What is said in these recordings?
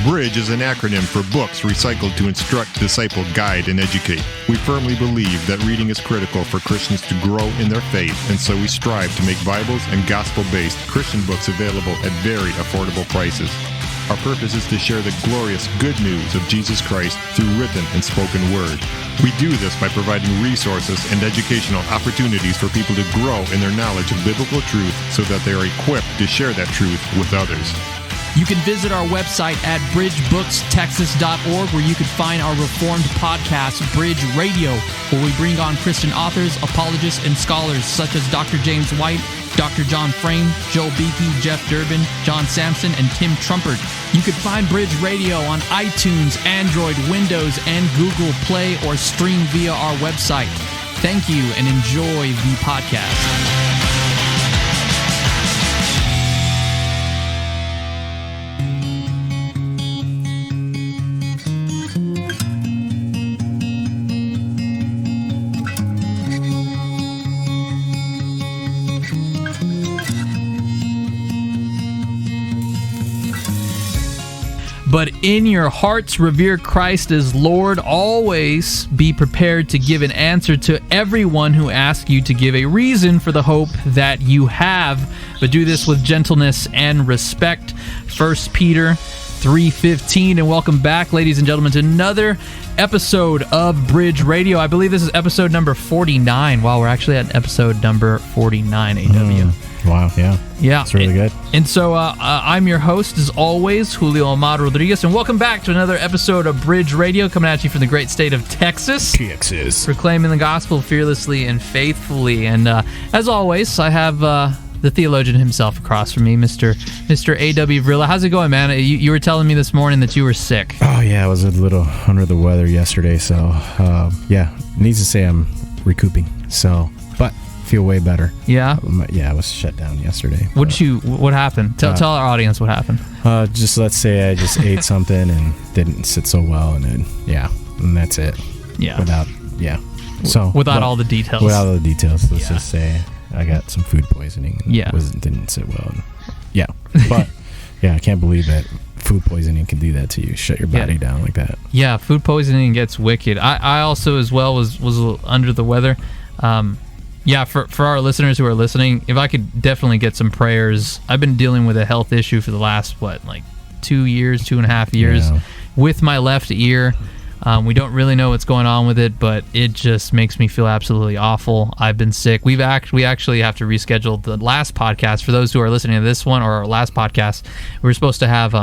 BRIDGE is an acronym for Books Recycled to Instruct, Disciple, Guide, and Educate. We firmly believe that reading is critical for Christians to grow in their faith, and so we strive to make Bibles and gospel-based Christian books available at very affordable prices. Our purpose is to share the glorious good news of Jesus Christ through written and spoken word. We do this by providing resources and educational opportunities for people to grow in their knowledge of biblical truth so that they are equipped to share that truth with others. You can visit our website at bridgebooks.texas.org, where you can find our Reformed podcast, Bridge Radio, where we bring on Christian authors, apologists, and scholars such as Dr. James White, Dr. John Frame, Joel Beakey, Jeff Durbin, John Sampson, and Tim Trumpert. You can find Bridge Radio on iTunes, Android, Windows, and Google Play, or stream via our website. Thank you, and enjoy the podcast. But in your hearts, revere Christ as Lord. Always be prepared to give an answer to everyone who asks you to give a reason for the hope that you have. But do this with gentleness and respect. 1 Peter 3:15. And welcome back, ladies and gentlemen, to another episode of Bridge Radio. I believe this is episode number 49. Wow, we're actually at episode number 49, AW. Wow, yeah. Yeah. It's really good. And so I'm your host, as always, Julio Amado Rodriguez, and welcome back to another episode of Bridge Radio, coming at you from the great state of Texas. Proclaiming the gospel fearlessly and faithfully. And as always, I have the theologian himself across from me, Mr. A.W. Vrilla. How's it going, man? You were telling me this morning that you were sick. Oh, yeah, I was a little under the weather yesterday, so, yeah, needs to say I'm recouping, so, but feel way better. Yeah? Yeah, I was shut down yesterday. What happened? Tell our audience what happened. Just let's say I just ate something and didn't sit so well, and then, and that's it. Yeah. Without all the details. Without all the details, let's just say I got some food poisoning and didn't sit well. But I can't believe that food poisoning can do that to you. Shut your body down like that. Yeah, food poisoning gets wicked. I also as well was a little under the weather. For our listeners who are listening, if I could definitely get some prayers. I've been dealing with a health issue for the last 2.5 years with my left ear. We don't really know what's going on with it, but it just makes me feel absolutely awful. I've been sick. We actually have to reschedule the last podcast. For those who are listening to this one or our last podcast, we were supposed to have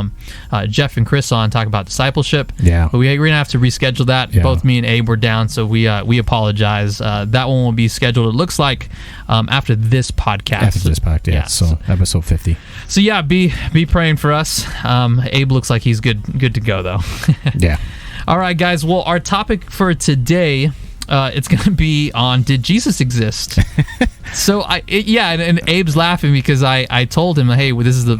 Jeff and Chris on talk about discipleship. Yeah. But we're going to have to reschedule that. Yeah. Both me and Abe were down, so we apologize. That one will be scheduled, it looks like, after this podcast. After this podcast, so episode 50. So yeah, be praying for us. Abe looks like he's good to go, though. Yeah. All right, guys. Well, our topic for today, it's going to be on, did Jesus exist? So, and Abe's laughing because I told him, hey, this is the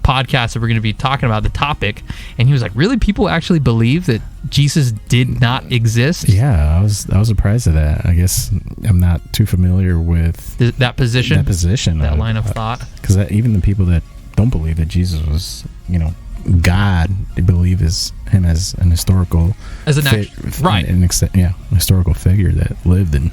podcast that we're going to be talking about, the topic, and he was like, really? People actually believe that Jesus did not exist? Yeah, I was surprised at that. I guess I'm not too familiar with that position. That line of thought. Because even the people that don't believe that Jesus was, God, they believe him as an historical, historical figure that lived in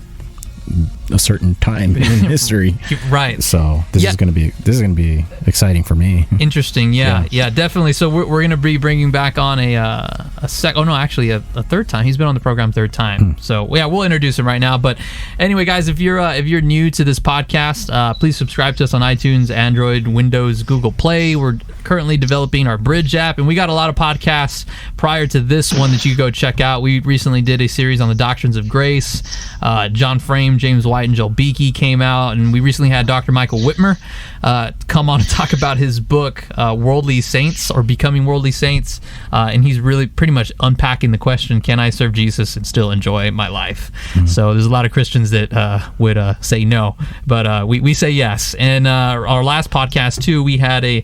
a certain time in history. Right. So this is going to be exciting for me. Interesting. Yeah, definitely. So we're going to be bringing back on a third time. He's been on the program third time. So we'll introduce him right now. But anyway, guys, if you're new to this podcast, please subscribe to us on iTunes, Android, Windows, Google Play. We're currently developing our Bridge app, and we got a lot of podcasts prior to this one that you can go check out. We recently did a series on the doctrines of grace. John Frame, James White, and Joel Beakey came out, and we recently had Dr. Michael Whitmer come on to talk about his book, Worldly Saints, or Becoming Worldly Saints, and he's really pretty much unpacking the question, can I serve Jesus and still enjoy my life? Mm-hmm. So there's a lot of Christians that would say no, but we say yes. And our last podcast, too, we had a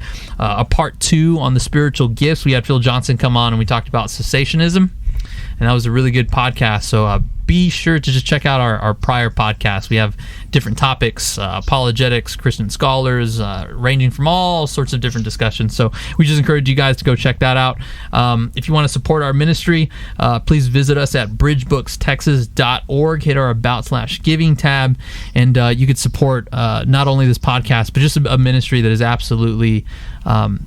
part 2 on the spiritual gifts. We had Phil Johnson come on, and we talked about cessationism. and that was a really good podcast. So be sure to just check out our prior podcasts. We have different topics, apologetics, Christian scholars, ranging from all sorts of different discussions. So we just encourage you guys to go check that out. If you want to support our ministry, please visit us at bridgebrookstexas.org. Hit our About/Giving tab, and you could support not only this podcast, but just a ministry that is absolutely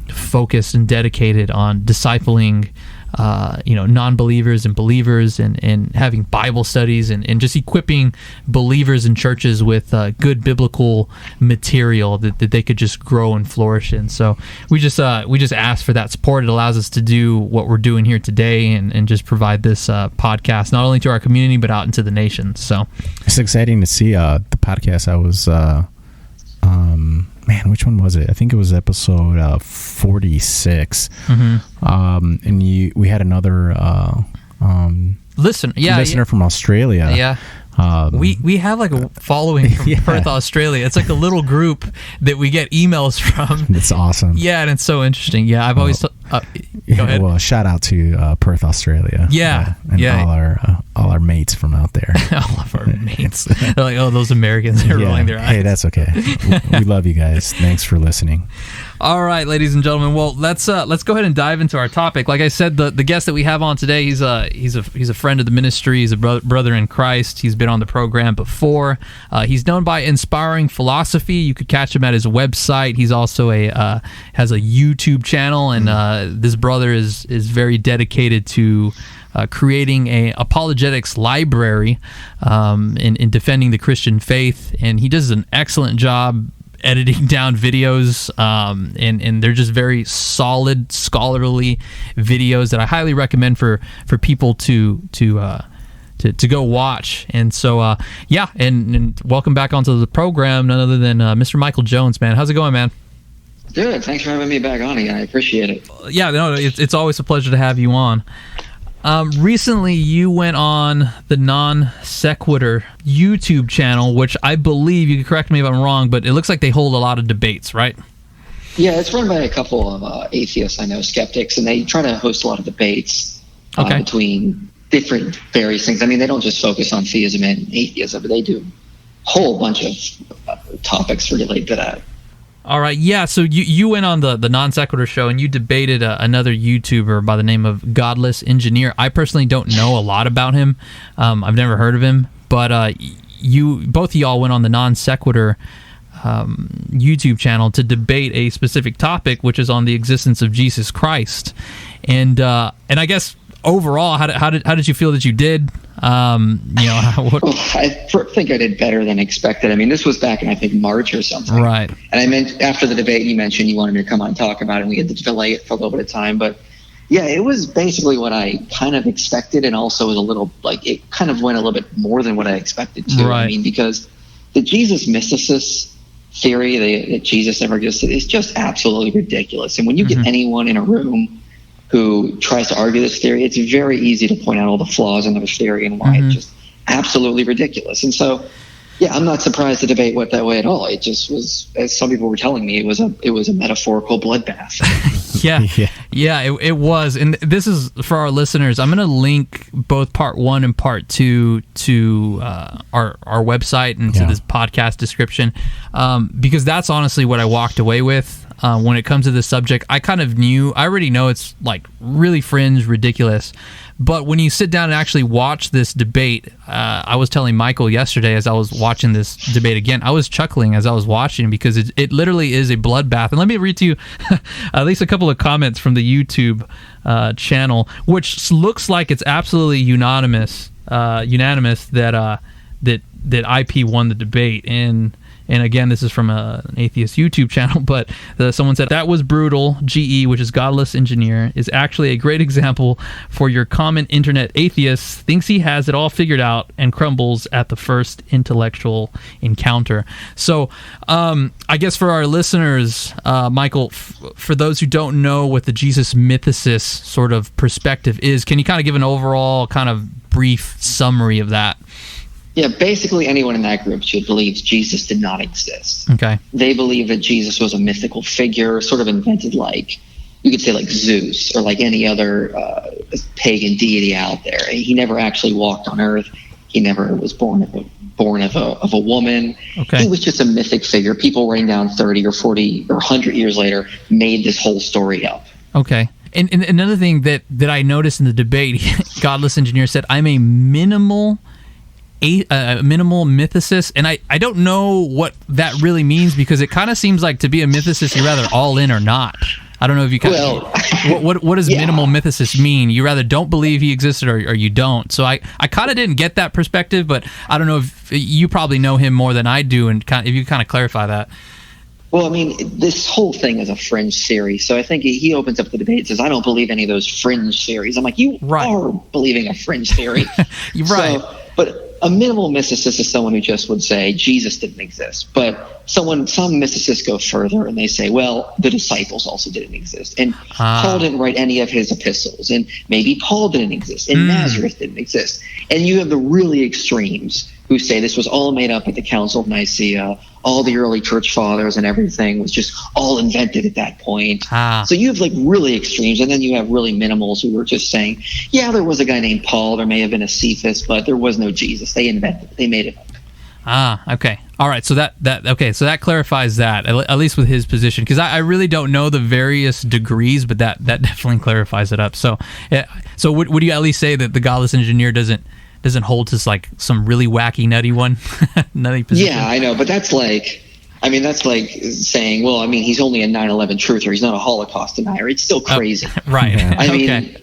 focused and dedicated on discipling non-believers and believers, and having Bible studies, and just equipping believers and churches with good biblical material that they could just grow and flourish in. So we just ask for that support. It allows us to do what we're doing here today, and just provide this podcast not only to our community but out into the nations. So it's exciting to see the podcast. I was which one was it? I think it was episode 46. And we had another listener from Australia. Yeah. We have like a following from Perth, Australia. It's like a little group that we get emails from. It's awesome. Yeah, and it's so interesting. Yeah, I've always go ahead. Well, shout out to Perth, Australia. And all our mates from out there. All of our mates. They're like, oh, those Americans are rolling their eyes. Hey, that's okay. We love you guys. Thanks for listening. All right, ladies and gentlemen. Well, let's go ahead and dive into our topic. Like I said, the guest that we have on today, he's a friend of the ministry. He's a brother in Christ. He's been on the program before. He's known by Inspiring Philosophy. You could catch him at his website. He's also has a YouTube channel, and this brother is very dedicated to creating a apologetics library in defending the Christian faith, and he does an excellent job editing down videos, and they're just very solid, scholarly videos that I highly recommend for people to go watch. And so and welcome back onto the program, none other than Mr. Michael Jones. Man, how's it going, man? Good. Thanks for having me back on again. I appreciate it. Yeah, no, it's always a pleasure to have you on. Recently, you went on the Non Sequitur YouTube channel, which I believe, you can correct me if I'm wrong, but it looks like they hold a lot of debates, right? Yeah, it's run by a couple of atheists, I know, skeptics, and they try to host a lot of debates between different various things. I mean, they don't just focus on theism and atheism, but they do a whole bunch of topics related to that. All right, yeah, so you went on the Non Sequitur show, and you debated another YouTuber by the name of Godless Engineer. I personally don't know a lot about him. I've never heard of him, but both of y'all went on the Non Sequitur YouTube channel to debate a specific topic, which is on the existence of Jesus Christ. And I guess overall, how did you feel that you did? I think I did better than expected. I mean, this was back in, I think, March or something. Right. And I meant after the debate, you mentioned you wanted me to come on and talk about it, and we had to delay it for a little bit of time. But yeah, it was basically what I kind of expected, and also was a little, like, it kind of went a little bit more than what I expected to. Right. I mean, because the Jesus mysticist theory that Jesus never existed is just absolutely ridiculous. And when you get anyone in a room who tries to argue this theory, it's very easy to point out all the flaws in their theory and why it's just absolutely ridiculous. And so, yeah, I'm not surprised the debate went that way at all. It just was, as some people were telling me, it was a metaphorical bloodbath. It was. And this is for our listeners. I'm going to link both part 1 and part 2 to our website and to this podcast description, because that's honestly what I walked away with. When it comes to this subject, I already know it's like really fringe, ridiculous. But when you sit down and actually watch this debate, I was telling Michael yesterday as I was watching this debate again, I was chuckling as I was watching, because it literally is a bloodbath. And let me read to you at least a couple of comments from the YouTube channel, which looks like it's absolutely unanimous that IP won the debate. And again, this is from an atheist YouTube channel, but someone said, "That was brutal. GE, which is Godless Engineer, is actually a great example for your common internet atheist, thinks he has it all figured out and crumbles at the first intellectual encounter." So I guess for our listeners, Michael, for those who don't know what the Jesus mythicist sort of perspective is, can you kind of give an overall kind of brief summary of that? Yeah, basically anyone in that group should believe Jesus did not exist. Okay. They believe that Jesus was a mythical figure, sort of invented like, you could say like Zeus or like any other pagan deity out there. He never actually walked on Earth. He never was born of a woman. Okay. He was just a mythic figure. People writing down 30 or 40 or 100 years later made this whole story up. Okay. And another thing that I noticed in the debate, Godless Engineer said, I'm a minimal mythicist, and I don't know what that really means, because it kind of seems like to be a mythicist, you're rather all in or not. I don't know if you kind of... What does minimal mythicist mean? You rather don't believe he existed or you don't. So I kind of didn't get that perspective, but I don't know if you probably know him more than I do, and if you kind of clarify that. Well, I mean, this whole thing is a fringe theory. So I think he opens up the debate and says, I don't believe any of those fringe theories. I'm like, you are believing a fringe theory. You're right. But a minimal mysticist is someone who just would say Jesus didn't exist. But some mysticists go further and they say, well, the disciples also didn't exist. And Paul didn't write any of his epistles. And maybe Paul didn't exist. And Nazareth didn't exist. And you have the really extremes who say this was all made up at the Council of Nicaea. All the early church fathers and everything was just all invented at that point. So you have like really extremes, and then you have really minimals who were just saying, yeah, there was a guy named Paul, there may have been a Cephas, but there was no Jesus. They invented it. They made it up. Okay. All right. So that clarifies that, at least with his position, because I really don't know the various degrees, but that definitely clarifies it up. So would you at least say that the Godless Engineer doesn't hold to like some really wacky nutty position? Yeah, I know, but that's like saying, well, I mean, he's only a 9/11 truther. He's not a Holocaust denier. It's still crazy. Right. I mean,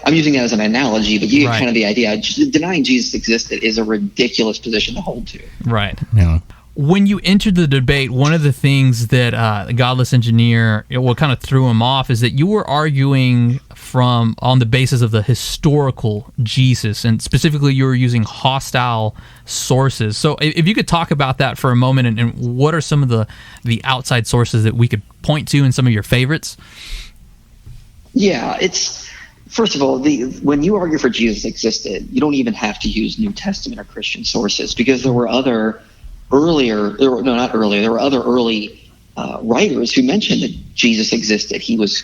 I'm using that as an analogy, but you get kind of the idea. Just denying Jesus existed is a ridiculous position to hold to. Right. Yeah. When you entered the debate, one of the things that the Godless Engineer, what kind of threw him off, is that you were arguing on the basis of the historical Jesus, and specifically you were using hostile sources. So if you could talk about that for a moment, and what are some of the outside sources that we could point to and some of your favorites? Yeah, first of all, when you argue for Jesus existed, you don't even have to use New Testament or Christian sources, because there were other early writers who mentioned that Jesus existed. He was,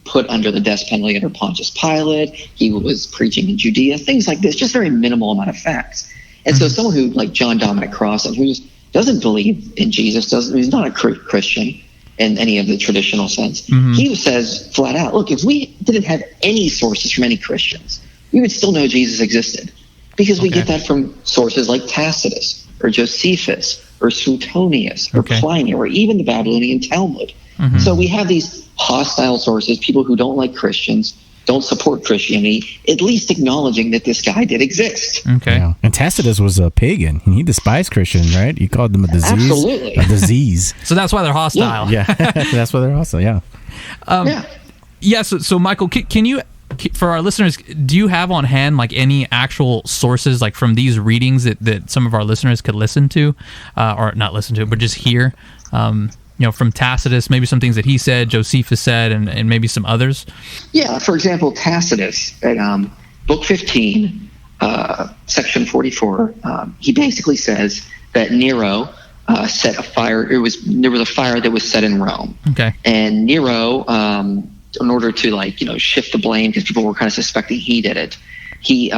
put under the death penalty under Pontius Pilate. He was preaching in Judea, things like this, just very minimal amount of facts. And so someone who, like John Dominic Crossan, who doesn't believe in Jesus, he's not a Christian in any of the traditional sense, he says flat out, look, if we didn't have any sources from any Christians, we would still know Jesus existed, because we get that from sources like Tacitus or Josephus or Suetonius or Pliny or even the Babylonian Talmud. So we have these hostile sources, people who don't like Christians, don't support Christianity, at least acknowledging that this guy did exist. Okay. Yeah. And Tacitus was a pagan. He despised Christians, right? He called them a disease. Absolutely. A disease. So that's why they're hostile. Yeah. That's why they're hostile, yeah. Yeah, so Michael, can you, for our listeners, do you have on hand like any actual sources like from these readings that some of our listeners could listen to, or not listen to, but just hear? From Tacitus, maybe some things that he said, Josephus said, and maybe some others? Yeah, for example, Tacitus, at Book 15, Section 44, he basically says that Nero set a fire. There was a fire that was set in Rome. Okay. And Nero, in order to shift the blame, because people were kind of suspecting he did it, he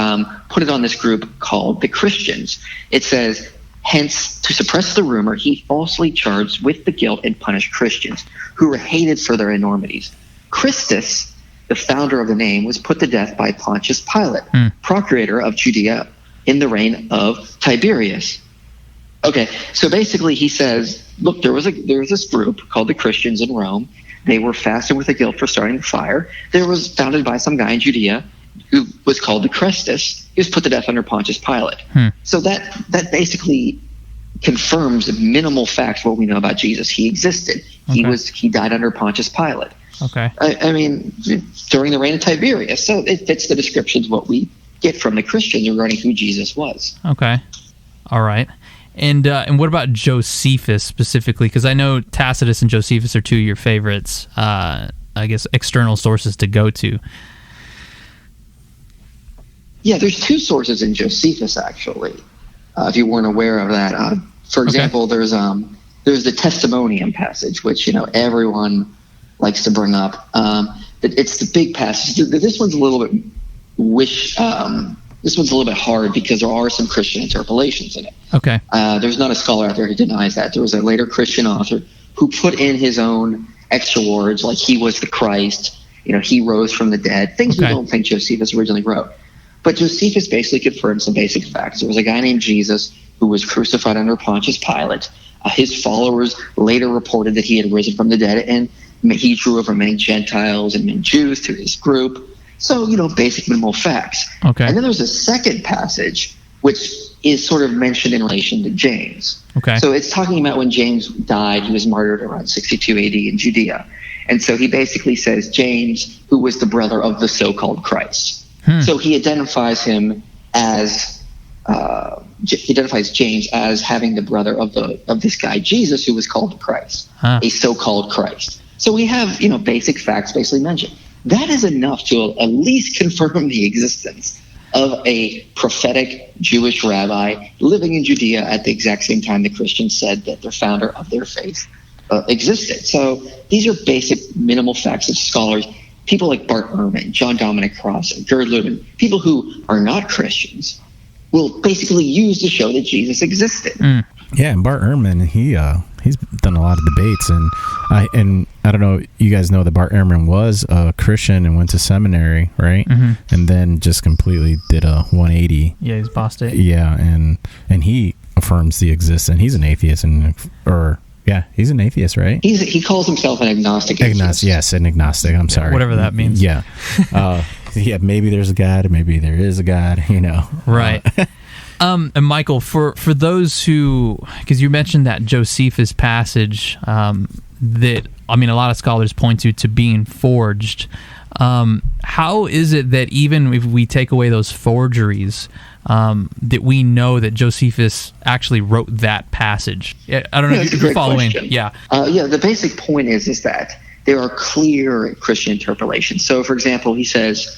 put it on this group called the Christians. It says, hence, to suppress the rumor, he falsely charged with the guilt and punished Christians, who were hated for their enormities. Christus, the founder of the name, was put to death by Pontius Pilate, procurator of Judea, in the reign of Tiberius. Okay, so basically he says, look, there was this group called the Christians in Rome. They were fasting with the guilt for starting the fire. There was founded by some guy in Judea who was called the Christus. He was put to death under Pontius Pilate. So that basically confirms minimal facts what we know about Jesus. He existed. He died under Pontius Pilate. Okay. I mean, during the reign of Tiberius. So it fits the descriptions what we get from the Christians regarding who Jesus was. Okay. All right. And what about Josephus specifically? Because I know Tacitus and Josephus are two of your favorites, I guess, external sources to go to. Yeah, there's two sources in Josephus, actually, if you weren't aware of that. For example, there's the Testimonium passage, which, everyone likes to bring up. It's the big passage. This one's a little bit this one's a little bit hard because there are some Christian interpolations in it. Okay. There's not a scholar out there who denies that. There was a later Christian author who put in his own extra words, like he was the Christ, he rose from the dead, things we don't think Josephus originally wrote. But Josephus basically confirmed some basic facts. There was a guy named Jesus who was crucified under Pontius Pilate. His followers later reported that he had risen from the dead, and he drew over many Gentiles and many Jews to his group. So, basic minimal facts. Okay. And then there's a second passage which is sort of mentioned in relation to James. Okay. So it's talking about when James died. He was martyred around 62 AD in Judea. And so he basically says James, who was the brother of the so-called Christ. So he identifies him as James as having the brother of this guy Jesus, who was called the Christ, a so-called Christ. So we have basic facts basically mentioned. That is enough to at least confirm the existence of a prophetic Jewish rabbi living in Judea at the exact same time the Christians said that their founder of their faith existed. So these are basic minimal facts of scholars, people like Bart Ehrman, John Dominic Cross, and Gerd Lubin, people who are not Christians, will basically use to show that Jesus existed. Yeah, and Bart Ehrman, he's done a lot of debates, and I don't know, you guys know that Bart Ehrman was a Christian and went to seminary, right? Mm-hmm. And then just completely did a 180. Yeah, he's apostate. Yeah, and he affirms the existence. He's an atheist, he's an atheist, right? He calls himself an agnostic. Yes, an agnostic. I'm sorry. Whatever that means. Yeah. Yeah, maybe there's a God, maybe there is a God, Right. And Michael, for those who, because you mentioned that Josephus passage that, a lot of scholars point to being forged. How is it that even if we take away those forgeries, that we know that Josephus actually wrote that passage? I don't know if you're following. Question. Yeah. The basic point is that there are clear Christian interpolations. So, for example, Josephus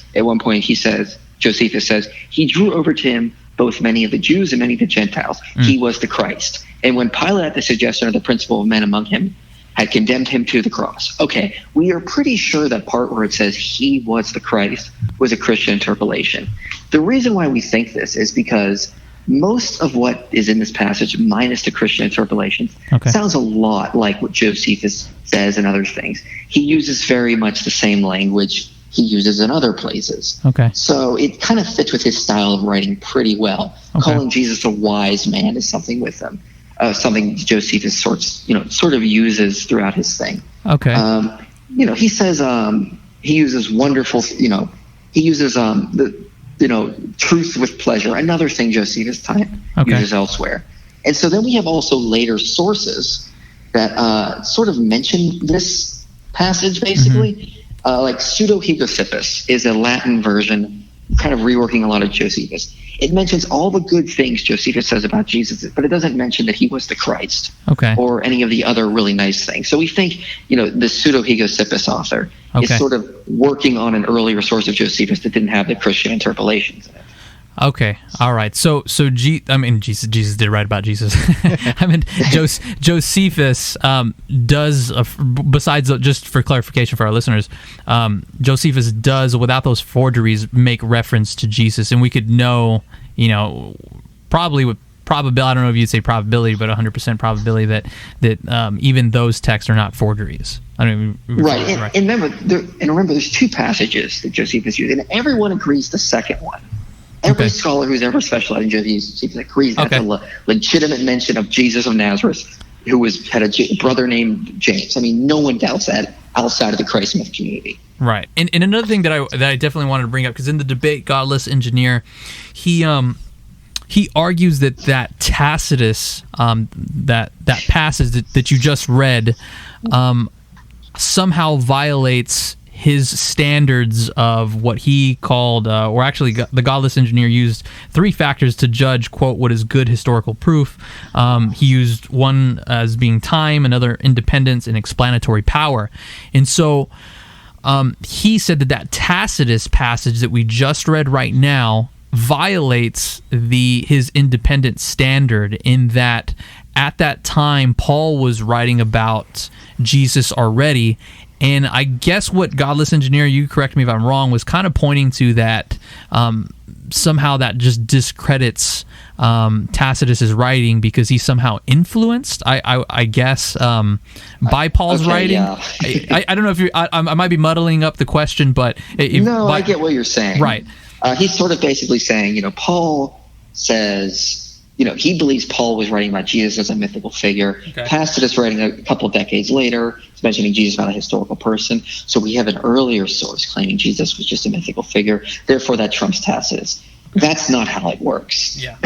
says, he drew over to him both many of the Jews and many of the Gentiles. He was the Christ. And when Pilate, at the suggestion of the principal of men among him, had condemned him to the cross. Okay, we are pretty sure that part where it says he was the Christ was a Christian interpolation. The reason why we think this is because most of what is in this passage, minus the Christian interpolations, sounds a lot like what Josephus says and other things. He uses very much the same language he uses in other places. Okay. So it kind of fits with his style of writing pretty well. Okay. Calling Jesus a wise man is something with him. Something Josephus sort of uses throughout his thing. Okay. He says he uses wonderful. He uses truth with pleasure. Another thing Josephus uses elsewhere. And so then we have also later sources that sort of mention this passage basically. Mm-hmm. Like Pseudo-Hegosippus is a Latin version, kind of reworking a lot of Josephus. It mentions all the good things Josephus says about Jesus, but it doesn't mention that he was the Christ or any of the other really nice things. So we think, the Pseudo-Hegosippus author is sort of working on an earlier source of Josephus that didn't have the Christian interpolations in it. Okay, all right. So Jesus did write about Jesus. Josephus does, besides, just for clarification for our listeners, Josephus does, without those forgeries, make reference to Jesus, and we could know, probably with probability, I don't know if you'd say probability, but 100% probability that even those texts are not forgeries. I don't even right. And remember, there's two passages that Josephus used, and everyone agrees the second one. Every scholar who's ever specialized in Josephus agrees that's a legitimate mention of Jesus of Nazareth, who had a brother named James. No one doubts that outside of the Christ myth community. Right. And another thing that I definitely wanted to bring up, because in the debate, Godless Engineer, he argues that Tacitus, that passage that you just read, somehow violates his standards of what he called, or actually the Godless Engineer used 3 factors to judge, quote, what is good historical proof. He used one as being time, another independence, and explanatory power. And so he said that Tacitus passage that we just read right now violates his independent standard, in that at that time, Paul was writing about Jesus already. And I guess what Godless Engineer, you correct me if I'm wrong, was kind of pointing to that somehow that just discredits Tacitus's writing because he's somehow influenced, I guess, by Paul's writing. Yeah. I don't know if you. I might be muddling up the question, but I get what you're saying. Right. He's sort of basically saying, Paul says, he believes Paul was writing about Jesus as a mythical figure. Okay. Tacitus, writing a couple decades later, is mentioning Jesus not a historical person. So we have an earlier source claiming Jesus was just a mythical figure. Therefore, that trumps Tacitus. That's not how it works. Yeah.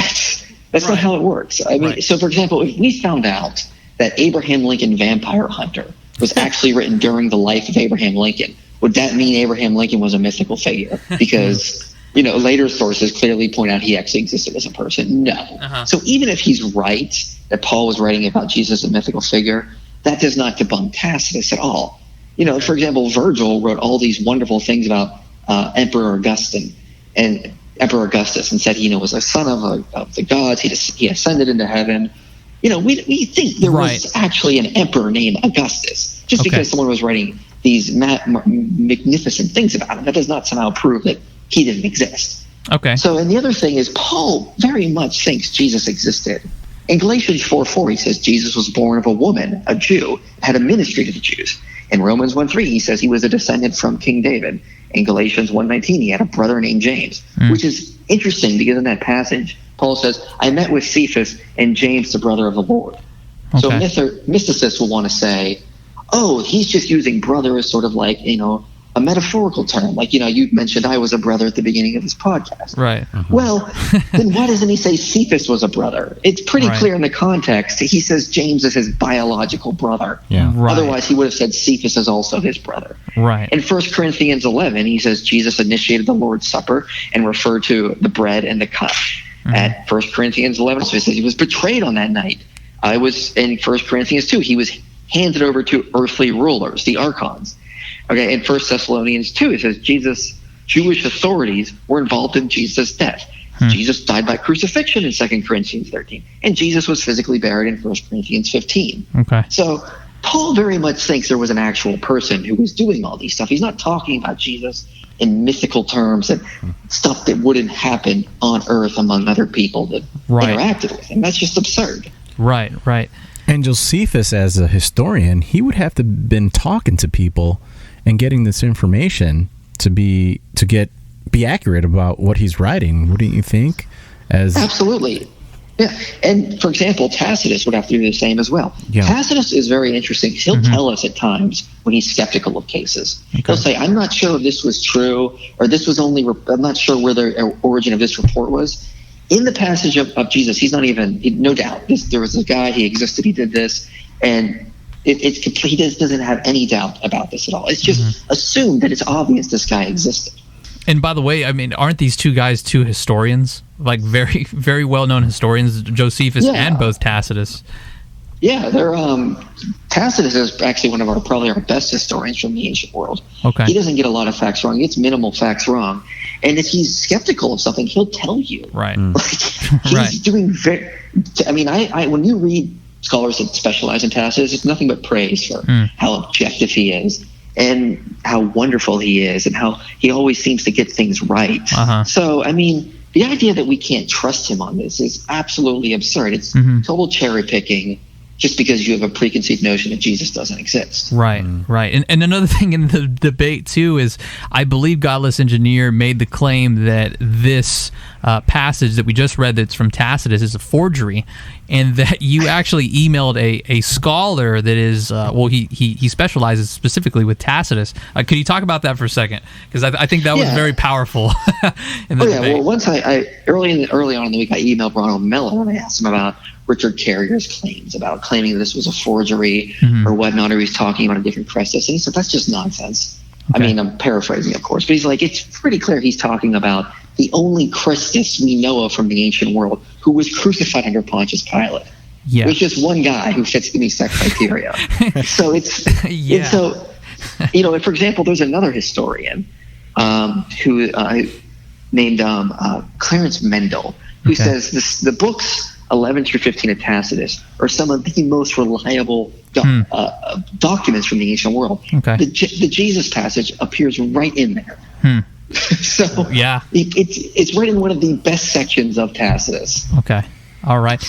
That's not how it works. I mean, so for example, if we found out that Abraham Lincoln Vampire Hunter was actually written during the life of Abraham Lincoln, would that mean Abraham Lincoln was a mythical figure? Because later sources clearly point out he actually existed as a person. No. Uh-huh. So even if he's right that Paul was writing about Jesus as a mythical figure, that does not debunk Tacitus at all. For example, Virgil wrote all these wonderful things about Emperor Augustus and said he was a son of the gods. He ascended into heaven. We think there was actually an emperor named Augustus. Just because someone was writing these magnificent things about him, that does not somehow prove that he didn't exist. Okay. So, and the other thing is, Paul very much thinks Jesus existed. In Galatians 4:4, he says Jesus was born of a woman, a Jew, had a ministry to the Jews. In Romans 1:3, he says he was a descendant from King David. In Galatians 1:19, he had a brother named James, which is interesting because in that passage, Paul says, I met with Cephas and James, the brother of the Lord. Okay. So mysticists will want to say, he's just using brother as sort of like, a metaphorical term. Like, you mentioned I was a brother at the beginning of this podcast. Right. Uh-huh. Well, then why doesn't he say Cephas was a brother? It's pretty clear in the context. He says James is his biological brother. Yeah. Right. Otherwise, he would have said Cephas is also his brother. Right. In 1 Corinthians 11, he says Jesus initiated the Lord's Supper and referred to the bread and the cup. Mm-hmm. At 1 Corinthians 11, so he says he was betrayed on that night. I was in 1 Corinthians 2, he was handed over to earthly rulers, the archons. Okay, in 1 Thessalonians 2, it says Jewish authorities were involved in Jesus' death. Jesus died by crucifixion in 2 Corinthians 13, and Jesus was physically buried in 1 Corinthians 15. Okay. So Paul very much thinks there was an actual person who was doing all these stuff. He's not talking about Jesus in mythical terms and stuff that wouldn't happen on earth among other people that interacted with him. That's just absurd. Right. And Josephus, as a historian, he would have to been talking to people and getting this information to be accurate about what he's writing. Wouldn't you think? Absolutely. Yeah. And for example, Tacitus would have to do the same as well. Yeah. Tacitus is very interesting. He'll tell us at times when he's skeptical of cases. Okay. He'll say, I'm not sure if this was true, or this was I'm not sure where the origin of this report was. In the passage of Jesus, he's not even, no doubt, there was a guy, he existed, he did this, and he doesn't have any doubt about this at all. It's just assumed that it's obvious this guy existed. And by the way, I mean, aren't these two guys two historians? Like very, very well-known historians, Josephus and both Tacitus. Yeah, they're Tacitus is actually probably our best historians from the ancient world. Okay. He doesn't get a lot of facts wrong. He gets minimal facts wrong. And if he's skeptical of something, he'll tell you. Right. He's doing very... I mean, I when you read scholars that specialize in Tacitus, it's nothing but praise for how objective he is and how wonderful he is and how he always seems to get things right. So, I mean, the idea that we can't trust him on this is absolutely absurd. It's total cherry picking just because you have a preconceived notion that Jesus doesn't exist. Right. And another thing in the debate, too, is I believe Godless Engineer made the claim that this passage that we just read that's from Tacitus is a forgery, and that you actually emailed a scholar that is, he specializes specifically with Tacitus. Could you talk about that for a second? Because I think that was very powerful in the debate. Well, once I early on in the week, I emailed Ronald Miller and I asked him about Richard Carrier's claims about claiming this was a forgery or whatnot, or he's talking about a different Christus, and he said that's just nonsense. Okay. I mean, I'm paraphrasing, of course, but he's like, it's pretty clear he's talking about the only Christus we know of from the ancient world who was crucified under Pontius Pilate. Yeah. There's just one guy who fits the exact criteria. So it's and so, for example, there's another historian who named Clarence Mendel, who says the books 11 through 15 of Tacitus are some of the most reliable documents from the ancient world. Okay. The Jesus passage appears right in there. So yeah, it's right in one of the best sections of Tacitus. Okay. All right.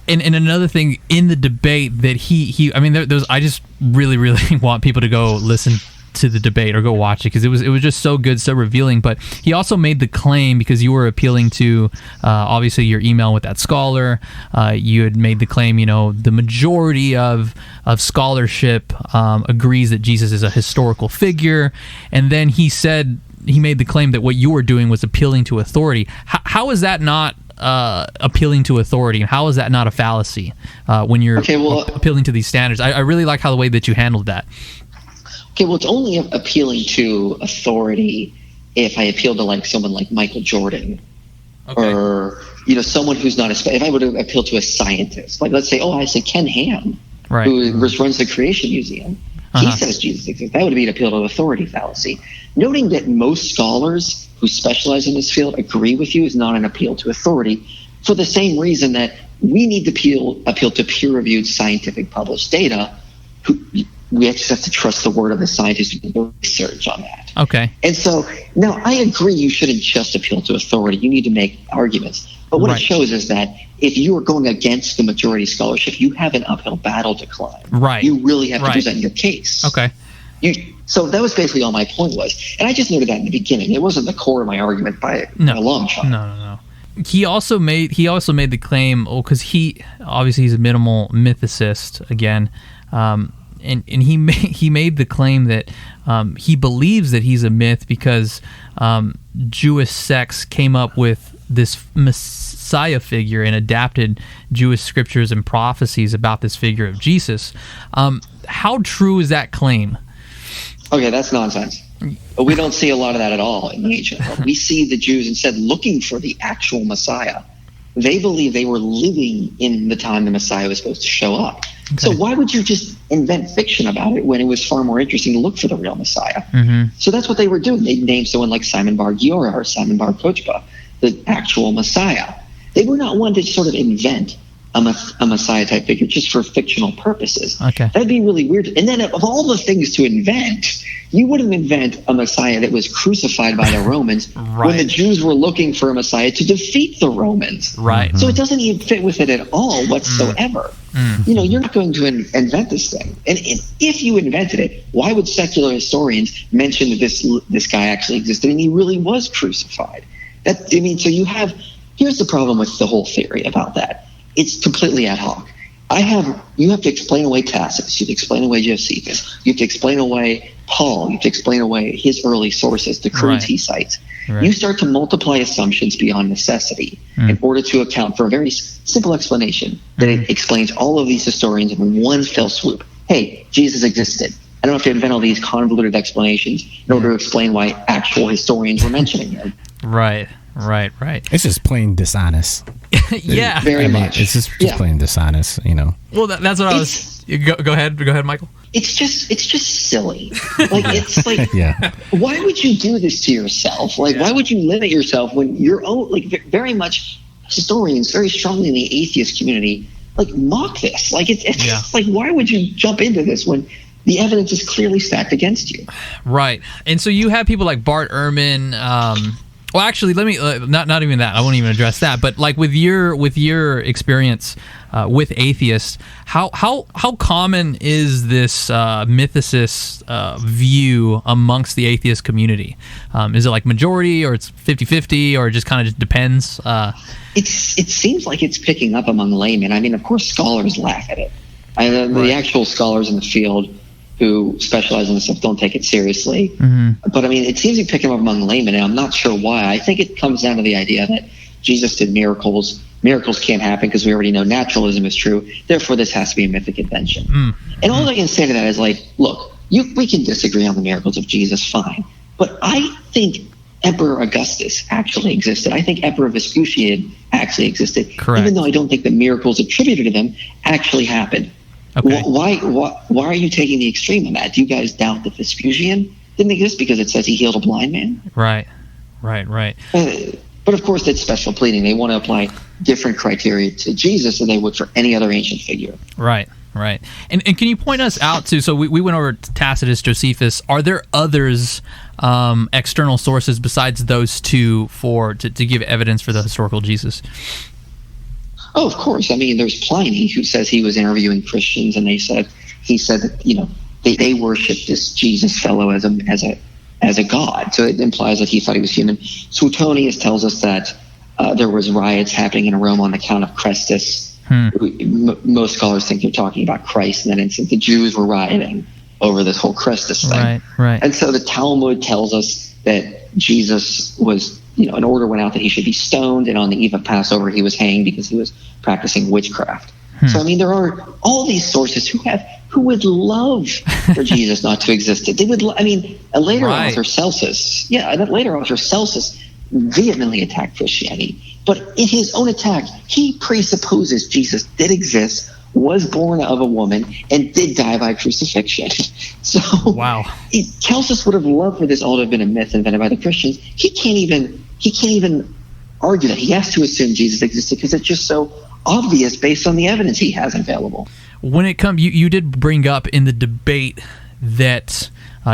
And another thing in the debate that he I mean, there's I just really want people to go listen to the debate or go watch it because it was just so good, so revealing. But he also made the claim, because you were appealing to obviously your email with that scholar, you had made the claim, the majority of scholarship agrees that Jesus is a historical figure, and then he made the claim that what you were doing was appealing to authority. How is that not appealing to authority, and how is that not a fallacy when you're appealing to these standards? I really like how the way that you handled that. Okay, well, it's only appealing to authority if I appeal to someone like Michael Jordan, or someone who's not if I would appeal to a scientist, let's say, I say Ken Ham, right, who runs the Creation Museum. He says Jesus exists. That would be an appeal to authority fallacy. Noting that most scholars who specialize in this field agree with you is not an appeal to authority, for the same reason that we need to appeal to peer-reviewed scientific published data. We just have to trust the word of the scientists who do research on that. Okay. And so now I agree you shouldn't just appeal to authority. You need to make arguments. But what it shows is that if you are going against the majority scholarship, you have an uphill battle to climb. Right. You really have to present your case. Okay. So that was basically all my point was. And I just noted that in the beginning. It wasn't the core of my argument by a long shot. No. He also made the claim, because he's a minimal mythicist again. And he made the claim that he believes that he's a myth because Jewish sects came up with this Messiah figure and adapted Jewish scriptures and prophecies about this figure of Jesus. How true is that claim? Okay, that's nonsense. We don't see a lot of that at all in the ancient world. We see the Jews instead looking for the actual Messiah. They believe they were living in the time the Messiah was supposed to show up. Okay. So why would you just invent fiction about it when it was far more interesting to look for the real Messiah? Mm-hmm. So that's what they were doing. They named someone like Simon Bar Giora or Simon Bar Kochba the actual Messiah. They were not one to sort of invent a Messiah-type figure just for fictional purposes. Okay. That'd be really weird. And then of all the things to invent, you wouldn't invent a Messiah that was crucified by the Romans when the Jews were looking for a Messiah to defeat the Romans. Right. So it doesn't even fit with it at all whatsoever. You're not going to invent this thing. And if you invented it, why would secular historians mention that this guy actually existed and he really was crucified? Here's the problem with the whole theory about that. It's completely ad hoc. You have to explain away Tacitus. You have to explain away Josephus. You have to explain away Paul. You have to explain away his early sources, the creeds he cites. Right. You start to multiply assumptions beyond necessity in order to account for a very simple explanation that it explains all of these historians in one fell swoop. Hey, Jesus existed. I don't have to invent all these convoluted explanations in order to explain why actual historians were mentioning him. Right. It's just plain dishonest. Yeah, very much. It's just plain dishonest, Well, that's what I was. Go ahead, Michael. It's just silly. Why would you do this to yourself? Why would you limit yourself when your own, very much historians, very strongly in the atheist community, mock this? Why would you jump into this when the evidence is clearly stacked against you? Right, and so you have people like Bart Ehrman. Well, actually, let me not even that. I won't even address that. But with your experience with atheists, how common is this mythicist view amongst the atheist community? Is it majority, or it's 50-50, or it just kind of just depends? It seems like it's picking up among laymen. I mean, of course, scholars laugh at it. The actual scholars in the field who specialize in this stuff don't take it seriously. Mm-hmm. But it seems to be picking up among laymen, and I'm not sure why. I think it comes down to the idea that Jesus did miracles. Miracles can't happen because we already know naturalism is true. Therefore, this has to be a mythic invention. And all I can say to that is look, we can disagree on the miracles of Jesus, fine. But I think Emperor Augustus actually existed. I think Emperor Vespucian actually existed. Correct. Even though I don't think the miracles attributed to them actually happened. Okay. Why are you taking the extreme on that? Do you guys doubt that Vespucian didn't exist because it says he healed a blind man? Right. But of course, that's special pleading. They want to apply different criteria to Jesus than they would for any other ancient figure. Right. And can you point us out to, so we went over to Tacitus, Josephus. Are there others, external sources besides those two to give evidence for the historical Jesus? Oh, of course. I mean, there's Pliny, who says he was interviewing Christians, and he said that, they worship this Jesus fellow as a god. So it implies that he thought he was human. Suetonius tells us that there was riots happening in Rome on account of Christus. Most scholars think they're talking about Christ in that instance. The Jews were rioting over this whole Christus thing. Right. And so the Talmud tells us that Jesus was, an order went out that he should be stoned, and on the eve of Passover he was hanged because he was practicing witchcraft. So, I mean, there are all these sources who would love for Jesus not to exist. They would, a later author, Celsus, vehemently attacked Christianity. But in his own attack, he presupposes Jesus did exist, was born of a woman, and did die by crucifixion. So, Celsus would have loved for this all to have been a myth invented by the Christians. He can't even argue that. He has to assume Jesus existed because it's just so obvious based on the evidence he has available. When it comes, you did bring up in the debate that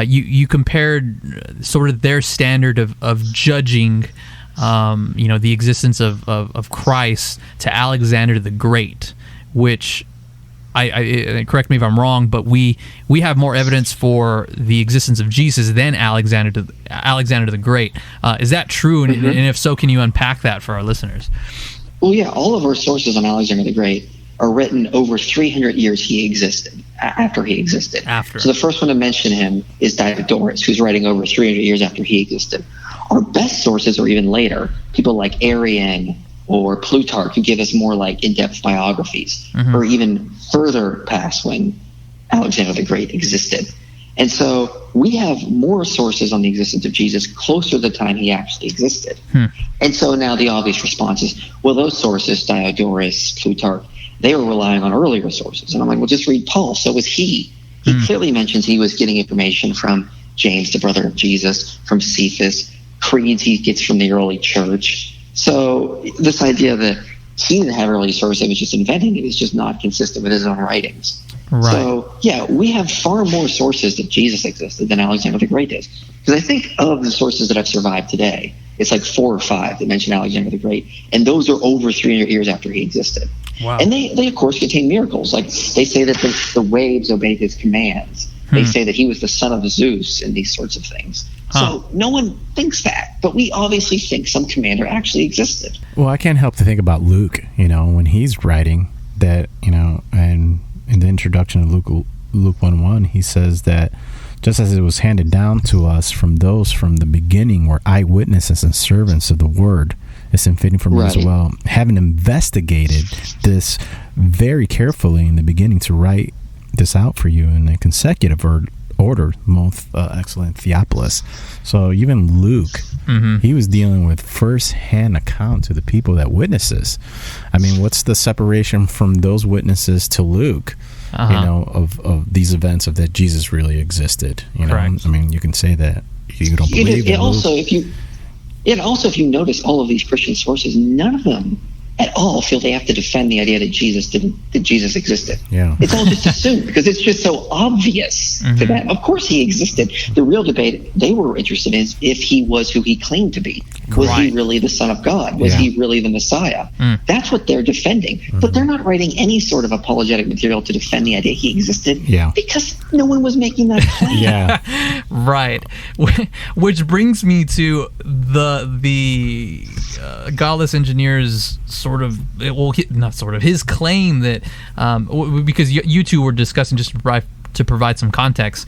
you compared sort of their standard of judging, the existence of Christ to Alexander the Great, which I correct me if I'm wrong, but we have more evidence for the existence of Jesus than Alexander the Great. Is that true? And if so, can you unpack that for our listeners? Well, yeah, all of our sources on Alexander the Great are written over 300 years after he existed. So the first one to mention him is Diodorus, who's writing over 300 years after he existed. Our best sources are even later, people like Arrian or Plutarch, who give us more like in-depth biographies, or even further past when Alexander the Great existed. And so we have more sources on the existence of Jesus closer to the time he actually existed. And so now the obvious response is, well, those sources, Diodorus, Plutarch, they were relying on earlier sources. And I'm like, well, just read Paul. So was he. He clearly mentions he was getting information from James, the brother of Jesus, from Cephas, creeds he gets from the early church. So this idea that he didn't have early sources, it was just inventing it, is just not consistent with his own writings. Right. So, yeah, we have far more sources that Jesus existed than Alexander the Great is. Because I think of the sources that have survived today, it's like 4 or 5 that mention Alexander the Great, and those are over 300 years after he existed. Wow. And they of course, contain miracles. Like, they say that the waves obeyed his commands. They say that he was the son of Zeus and these sorts of things. So no one thinks that, but we obviously think some commander actually existed. Well, I can't help to think about Luke, when he's writing that, and in the introduction of Luke 1:1, he says that just as it was handed down to us from those from the beginning were eyewitnesses and servants of the word, it's fitting for me as well, having investigated this very carefully in the beginning to write this out for you in a consecutive order, most excellent Theophilus. So even Luke, he was dealing with first-hand account to the people that witnesses. I mean, what's the separation from those witnesses to Luke? Of these events of that Jesus really existed. Correct. I mean, you can say that you don't believe it. Also, if you notice all of these Christian sources, none of them at all feel they have to defend the idea that Jesus existed. Yeah. It's all just assumed because it's just so obvious to them. Of course he existed. The real debate they were interested in is if he was who he claimed to be. Was he really the Son of God? Was he really the Messiah? That's what they're defending. But they're not writing any sort of apologetic material to defend the idea he existed because no one was making that claim. Right. Which brings me to the godless engineer's his claim that because you two were discussing, just to provide some context,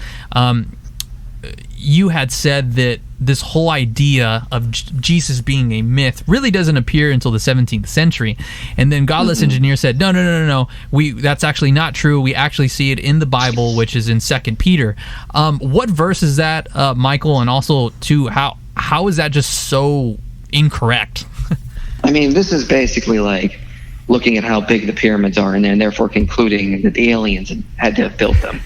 you had said that this whole idea of Jesus being a myth really doesn't appear until the 17th century, and then godless engineer said no, that's actually not true. We actually see it in the Bible, which is in 2 Peter. What verse is that, Michael? And also too, how is that just so incorrect? I mean, this is basically like looking at how big the pyramids are and therefore concluding that the aliens had to have built them.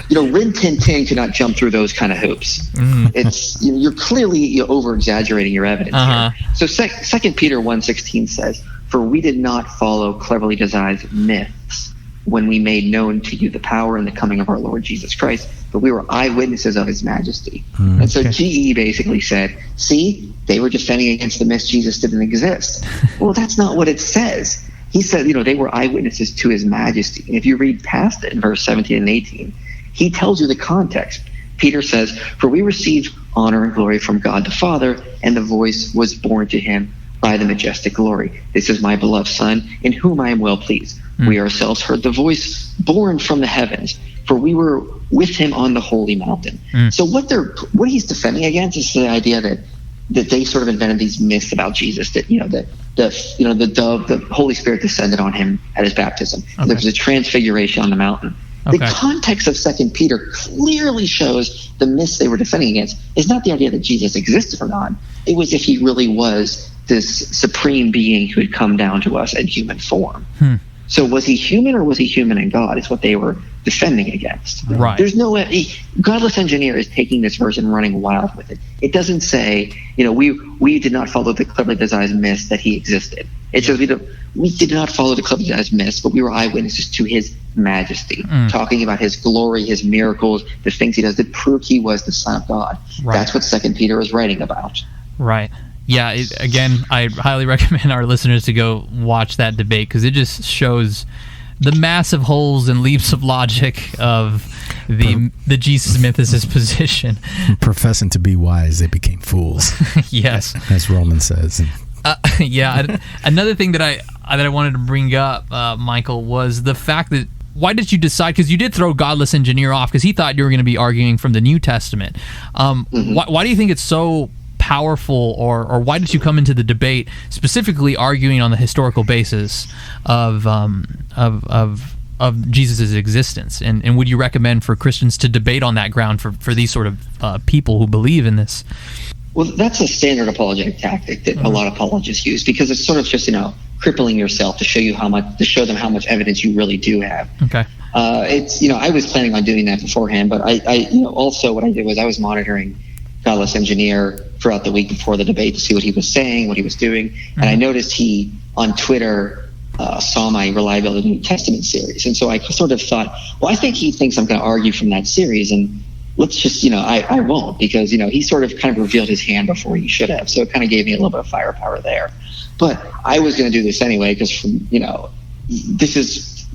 Rin Tin Tin could not jump through those kind of hoops. It's you're clearly over exaggerating your evidence here. So 2 Peter 1:16 says, "For we did not follow cleverly devised myths when we made known to you the power and the coming of our Lord Jesus Christ, but we were eyewitnesses of his majesty." And so GE basically said, see, they were defending against the myths Jesus didn't exist. Well, that's not what it says. He said, they were eyewitnesses to his majesty. And if you read past it in verse 17 and 18, he tells you the context. Peter says, "For we received honor and glory from God the Father, and the voice was borne to him by the majestic glory. This is my beloved Son, in whom I am well pleased. We ourselves heard the voice borne from the heavens, for we were with him on the holy mountain." So what he's defending against is the idea that they sort of invented these myths about Jesus, that the dove, the Holy Spirit descended on him at his baptism. There was a transfiguration on the mountain. The context of 2 Peter clearly shows the myths they were defending against is not the idea that Jesus existed or not. It was if he really was this supreme being who had come down to us in human form. So was he human or was he human in God? Is what they were defending against. Right. There's no way. Godless Engineer is taking this verse and running wild with it. It doesn't say, we did not follow the cleverly devised myths that he existed. It says we did not follow the cleverly devised myths, but we were eyewitnesses to his majesty, talking about his glory, his miracles, the things he does that prove he was the Son of God. That's what 2 Peter is writing about. Right. Yeah, again, I highly recommend our listeners to go watch that debate, because it just shows the massive holes and leaps of logic of the Jesus mythicist position. Professing to be wise, they became fools. Yes. As Romans says. Another thing that I wanted to bring up, Michael, was the fact that why did you decide, because you did throw Godless Engineer off because he thought you were going to be arguing from the New Testament. Why do you think it's so powerful, or why did you come into the debate specifically arguing on the historical basis of Jesus' existence? And would you recommend for Christians to debate on that ground for these sort of people who believe in this? Well, that's a standard apologetic tactic that a lot of apologists use, because it's sort of just, crippling yourself to show them how much evidence you really do have. Okay. I was planning on doing that beforehand, but I also what I did was I was monitoring Godless Engineer throughout the week before the debate to see what he was saying, what he was doing. And I noticed he, on Twitter, saw my Reliability New Testament series. And so I sort of thought, well, I think he thinks I'm going to argue from that series. And let's just, I won't, because, he sort of kind of revealed his hand before he should have. So it kind of gave me a little bit of firepower there. But I was going to do this anyway, because, this is...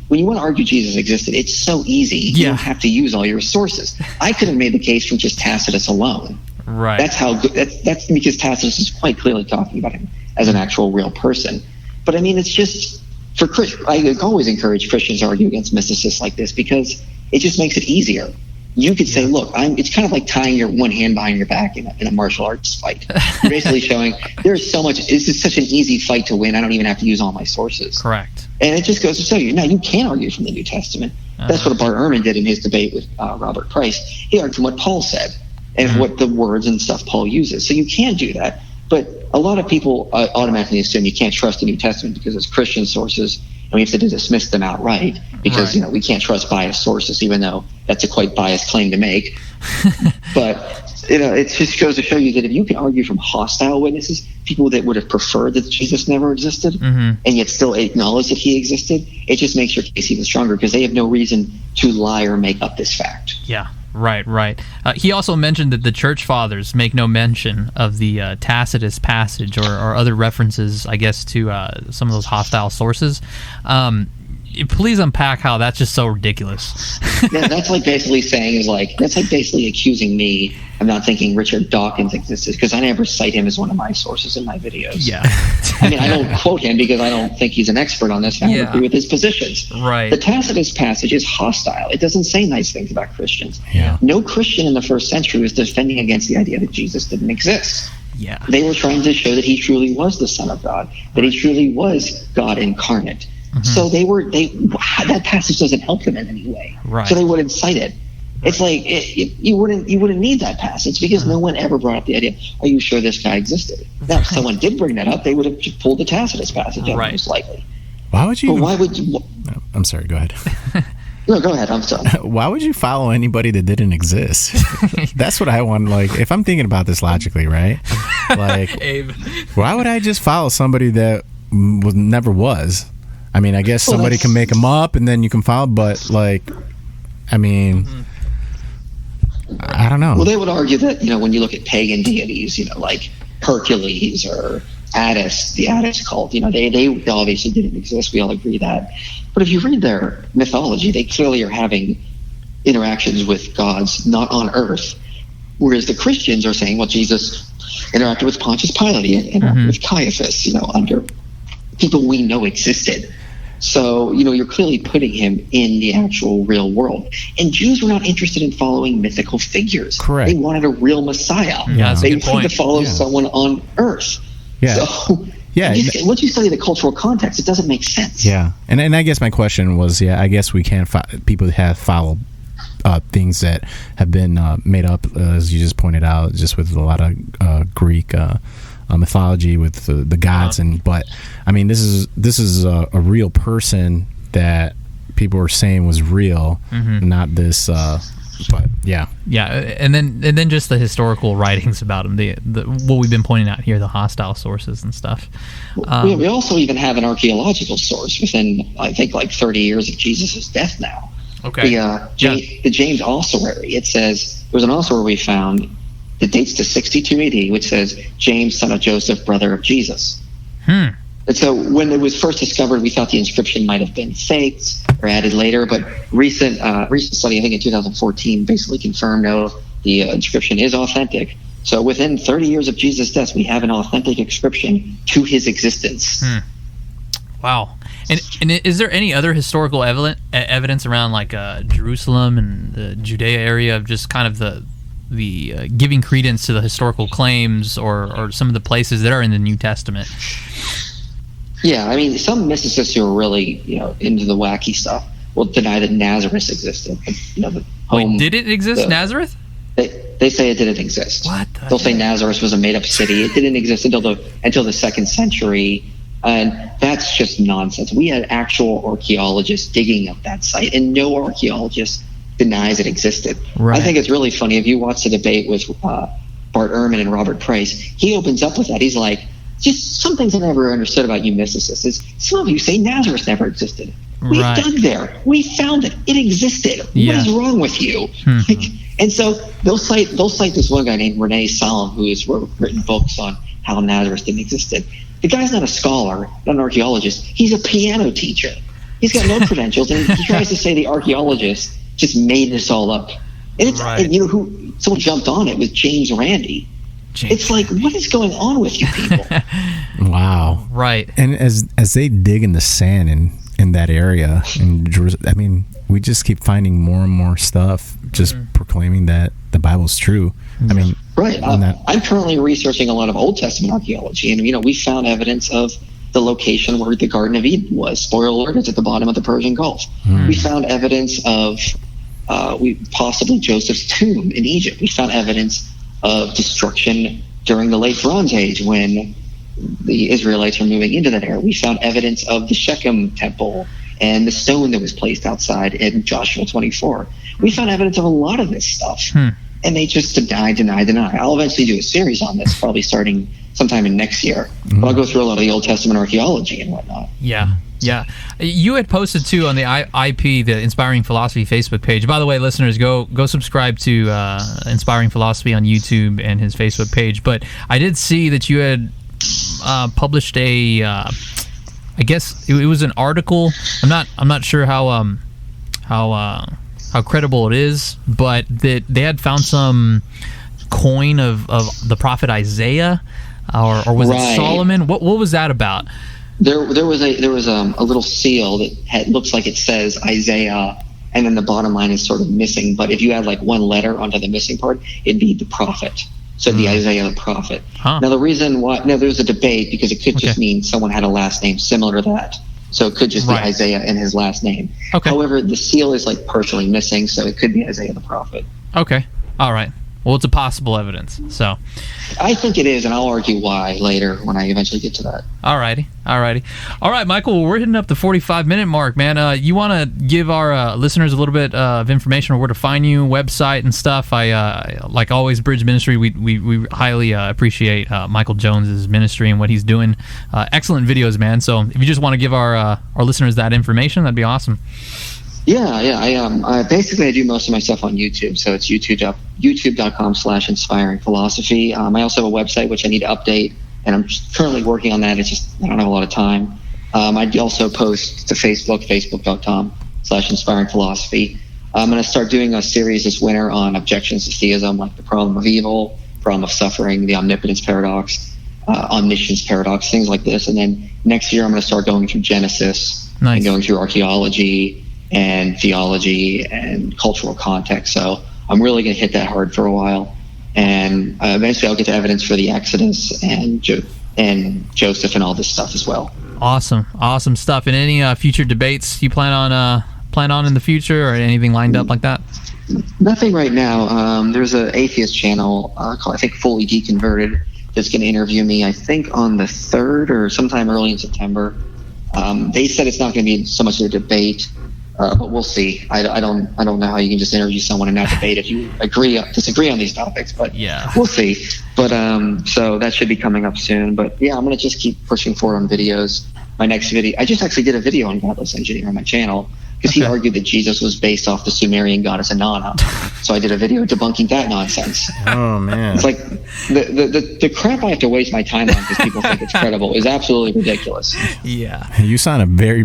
when you want to argue Jesus existed, it's so easy. You don't have to use all your sources. I could have made the case from just Tacitus alone. Right. That's how good. That's because Tacitus is quite clearly talking about him as an actual real person. But I mean, it's just for I always encourage Christians to argue against mysticists like this, because it just makes it easier. You could say, look, it's kind of like tying your one hand behind your back in a martial arts fight. You're basically showing there's so much. This is such an easy fight to win. I don't even have to use all my sources. Correct. And it just goes to show you, now you can argue from the New Testament. That's what Bart Ehrman did in his debate with Robert Price. He argued from what Paul said and what the words and stuff Paul uses. So you can do that. But a lot of people automatically assume you can't trust the New Testament because it's Christian sources, and we have to dismiss them outright because we can't trust biased sources, even though that's a quite biased claim to make. But it just goes to show you that if you can argue from hostile witnesses, people that would have preferred that Jesus never existed, and yet still acknowledge that he existed, it just makes your case even stronger, because they have no reason to lie or make up this fact. Yeah. Right. He also mentioned that the church fathers make no mention of the Tacitus passage or other references, I guess, to some of those hostile sources. Please unpack how that's just so ridiculous. Yeah, that's like basically saying that's like basically accusing me of not thinking Richard Dawkins existed, because I never cite him as one of my sources in my videos. Yeah. I mean, I don't quote him because I don't think he's an expert on this. I don't agree with his positions. Right. The Tacitus passage is hostile. It doesn't say nice things about Christians. Yeah. No Christian in the first century was defending against the idea that Jesus didn't exist. Yeah. They were trying to show that he truly was the Son of God, that he truly was God incarnate. So that passage doesn't help them in any way. Right. So they wouldn't cite it. It's like you wouldn't need that passage, because no one ever brought up the idea, are you sure this guy existed? Now, if someone did bring that up, they would have just pulled the Tacitus passage out, most likely. Why would you? But why would you? I'm sorry. Go ahead. No, go ahead. I'm sorry. Why would you follow anybody that didn't exist? That's what I want. Like, if I'm thinking about this logically, right? Like, Abe. why would I just follow somebody that never was? I mean, I guess somebody can make them up and then you can follow, but like, I mean, I don't know. Well, they would argue that, when you look at pagan deities, like Hercules or Attis, the Attis cult, they obviously didn't exist. We all agree that. But if you read their mythology, they clearly are having interactions with gods not on earth. Whereas the Christians are saying, well, Jesus interacted with Pontius Pilate, he interacted with Caiaphas, under people we know existed. So, you're clearly putting him in the actual real world. And Jews were not interested in following mythical figures. Correct. They wanted a real Messiah. Yeah, that's a they good point. wanted to follow someone on earth. Yeah. So, yeah. Once you study the cultural context, it doesn't make sense. Yeah. And I guess my question was, I guess we can't people have followed things that have been made up, as you just pointed out, just with a lot of Greek mythology with the gods, but I mean, this is a real person that people were saying was real, not this. But yeah, and then just the historical writings about him, the what we've been pointing out here, the hostile sources and stuff. We also even have an archaeological source within, I think, like 30 years of Jesus' death now. Okay. The James ossuary. It says there was an ossuary we found that dates to 62 AD, which says James, son of Joseph, brother of Jesus. And so when it was first discovered, we thought the inscription might have been faked or added later, but recent study, I think in 2014, basically confirmed, no, the inscription is authentic. So within 30 years of Jesus' death, we have an authentic inscription to his existence. Wow. And is there any other historical evidence around like Jerusalem and the Judea area of just kind of the giving credence to the historical claims or some of the places that are in the New Testament? Yeah, I mean, some mysticists who are really, into the wacky stuff will deny that Nazareth existed. Wait, did it exist, Nazareth? They say it didn't exist. What? They'll say Nazareth was a made-up city. It didn't exist until the 2nd century, and that's just nonsense. We had actual archaeologists digging up that site, and no archaeologist denies it existed. Right. I think it's really funny. If you watch the debate with Bart Ehrman and Robert Price, he opens up with that. He's like, just some things I never understood about you mysticists is some of you say Nazareth never existed. We dug there. We found it. It existed. Yeah. What is wrong with you? And so they'll cite this one guy named Rene Salem, who has written books on how Nazareth didn't exist. The guy's not a scholar, not an archaeologist. He's a piano teacher. He's got no credentials, and he tries to say the archaeologist just made this all up. And it's and who someone jumped on it with James Randi. It's like, what is going on with you people? Wow. Right. And as they dig in the sand in that area, in Jerusalem, I mean, we just keep finding more and more stuff, just proclaiming that the Bible's true. I mean, I'm currently researching a lot of Old Testament archaeology, and we found evidence of the location where the Garden of Eden was. Spoiler alert, it's at the bottom of the Persian Gulf. We found evidence of possibly Joseph's tomb in Egypt. We found evidence of destruction during the late Bronze Age when the Israelites were moving into that area. We found evidence of the Shechem temple and the stone that was placed outside in Joshua 24. We found evidence of a lot of this stuff. And they just deny. I'll eventually do a series on this, probably starting sometime in next year. But I'll go through a lot of the Old Testament archaeology and whatnot. Yeah. You had posted too on the IP, the Inspiring Philosophy Facebook page. By the way, listeners, go subscribe to Inspiring Philosophy on YouTube and his Facebook page. But I did see that you had published I guess it was an article. I'm not sure how credible it is, but that they had found some coin of the prophet Isaiah, or was it Solomon? What was that about? There was a little seal that looks like it says Isaiah, and then the bottom line is sort of missing. But if you add like one letter onto the missing part, it'd be the prophet. So the Isaiah the prophet. Now the reason why, there's a debate because it could just mean someone had a last name similar to that. So it could just be Isaiah and his last name. However, the seal is like partially missing, so it could be Isaiah the prophet. Okay. All right. Well, it's a possible evidence. So I think it is, and I'll argue why later when I eventually get to that. All righty. All right, Michael, we're hitting up the 45-minute mark, man. You want to give our listeners a little bit of information on where to find you, website and stuff? I like always, Bridge Ministry, we highly appreciate Michael Jones's ministry and what he's doing. Excellent videos, man. So if you just want to give our listeners that information, that'd be awesome. Yeah. I basically I do most of my stuff on YouTube, so it's youtube.com/inspiring philosophy. I also have a website which I need to update, and I'm currently working on that. It's just I don't have a lot of time. I also post to facebook.com/inspiring philosophy. I'm going to start doing a series this winter on objections to theism, like the problem of evil, problem of suffering, the omnipotence paradox, omniscience paradox, things like this. And then next year I'm going to start going through Genesis and going through archaeology and theology and cultural context. So I'm really going to hit that hard for a while, and eventually I'll get to evidence for the Exodus and Joseph and all this stuff as well. Awesome stuff. And any future debates you plan on in the future, or anything lined up like that? Nothing right now. There's an atheist channel called, I think, Fully Deconverted, that's going to interview me, I think, on the 3rd or sometime early in September. They said it's not going to be so much of a debate, but we'll see. I don't know how you can just interview someone and not debate if you disagree on these topics, but yeah, we'll see. But so that should be coming up soon. But yeah, I'm going to just keep pushing forward on videos. My next video, I just actually did a video on godless engineer on my channel, because he argued that Jesus was based off the Sumerian goddess Inanna. So I did a video debunking that nonsense. Oh man, it's like the crap I have to waste my time on because people think it's credible is absolutely ridiculous. Yeah, you sound a very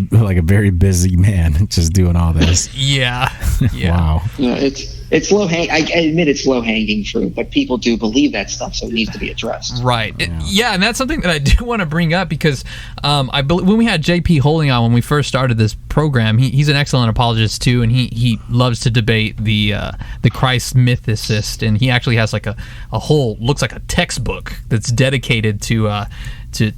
busy man just doing all this. Yeah. Wow. You know, it's low hang. I admit it's low hanging fruit, but people do believe that stuff, so it needs to be addressed. Right. Yeah, and that's something that I do want to bring up, because I believe when we had JP Holding on when we first started this program, he's an excellent apologist too, and he loves to debate the Christ mythicist, and he actually has like a whole, looks like a textbook that's dedicated to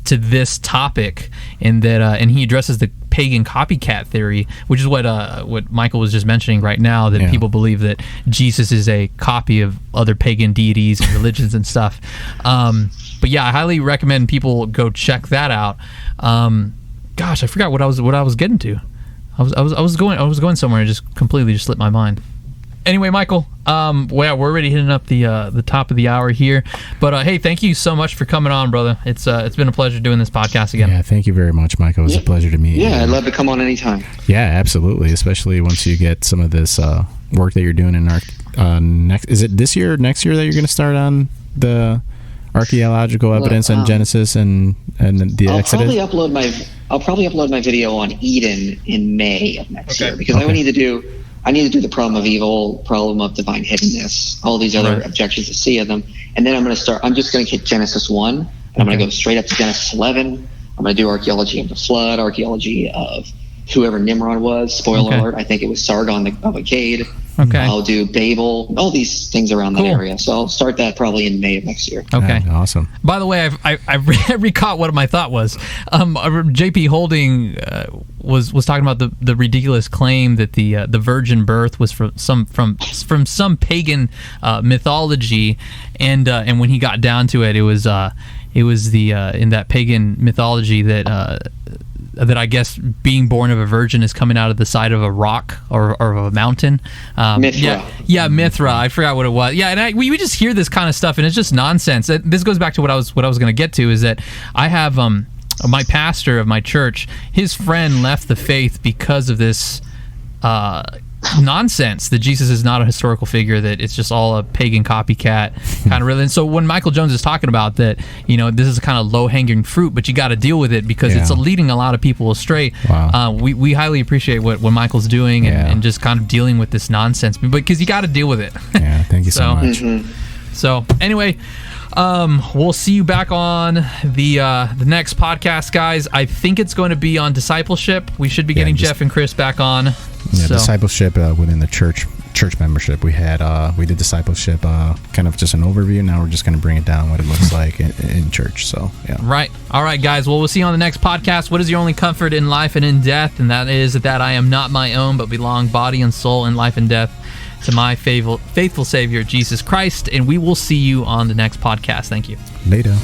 this topic, and that and he addresses the pagan copycat theory, which is what Michael was just mentioning right now, that people believe that Jesus is a copy of other pagan deities and religions and stuff. But yeah, I highly recommend people go check that out. Gosh, I forgot what I was getting to. I was going somewhere and just completely slipped my mind. Anyway, Michael, we're already hitting up the top of the hour here, but hey, thank you so much for coming on, brother. It's been a pleasure doing this podcast again. Yeah, thank you very much, Michael. It was a pleasure to meet you. Yeah, I'd love to come on anytime. Yeah, absolutely, especially once you get some of this work that you're doing in our next. Is it this year or next year that you're going to start on the archaeological evidence and Genesis and the Exodus? I'll probably upload my video on Eden in May of next year, because I need to do the problem of evil, problem of divine hiddenness, all these other objections to see of them. And then I'm just going to hit Genesis 1, and I'm going to go straight up to Genesis 11. I'm going to do archaeology of the flood, archaeology of whoever Nimrod was. Spoiler alert, I think it was Sargon of Akkad. Okay. I'll do Babel, all these things around that area. So I'll start that probably in May of next year. Okay. Awesome. By the way, I recaught what my thought was. JP Holding was talking about the ridiculous claim that the virgin birth was from some pagan mythology, and when he got down to it, it was the in that pagan mythology that I guess being born of a virgin is coming out of the side of a rock or of a mountain. Mithra. Yeah, Mithra. I forgot what it was. Yeah, and we just hear this kind of stuff, and it's just nonsense. This goes back to what I was going to get to, is that I have my pastor of my church, his friend left the faith because of this nonsense that Jesus is not a historical figure, that it's just all a pagan copycat kind of religion. So when Michael Jones is talking about that, this is kind of low-hanging fruit, but you got to deal with it because it's leading a lot of people astray. Wow. We highly appreciate what Michael's doing and just kind of dealing with this nonsense, because you got to deal with it. Yeah, thank you so much. So anyway, we'll see you back on the next podcast, guys. I think it's going to be on discipleship. We should be getting Jeff and Chris back on. Yeah, discipleship within the church membership. We did discipleship, kind of just an overview. Now we're just going to bring it down what it looks like in church. So yeah. Right. All right, guys. Well, we'll see you on the next podcast. What is your only comfort in life and in death? And that is that I am not my own, but belong body and soul in life and death to my faithful Savior, Jesus Christ. And we will see you on the next podcast. Thank you. Later.